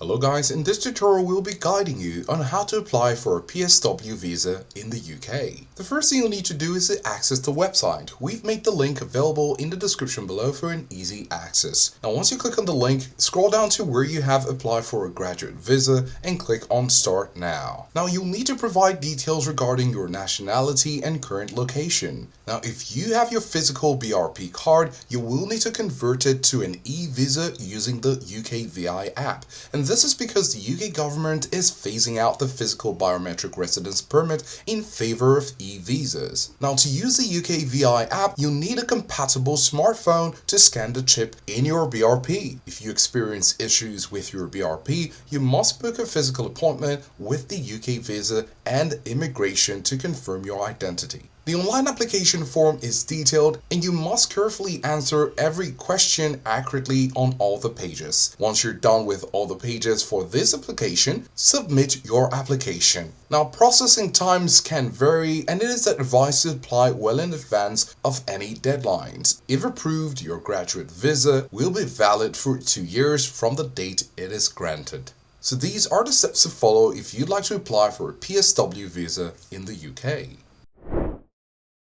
Hello guys, in this tutorial we'll be guiding you on how to apply for a PSW visa in the UK. The first thing you'll need to do is to access the website. We've made the link available in the description below for an easy access. Now once you click on the link, scroll down to where you have applied for a graduate visa and click on Start Now. Now you'll need to provide details regarding your nationality and current location. Now if you have your physical BRP card, you will need to convert it to an e-visa using the UK VI app. And this is because the UK government is phasing out the physical biometric residence permit in favor of e-visas. Now to use the UK VI app, you'll need a compatible smartphone to scan the chip in your BRP. If you experience issues with your BRP, you must book a physical appointment with the UK Visa and Immigration to confirm your identity. The online application form is detailed and you must carefully answer every question accurately on all the pages. Once you're done with all the pages for this application, submit your application. Now processing times can vary and it is advised to apply well in advance of any deadlines. If approved, your graduate visa will be valid for 2 years from the date it is granted. So these are the steps to follow if you'd like to apply for a PSW visa in the UK.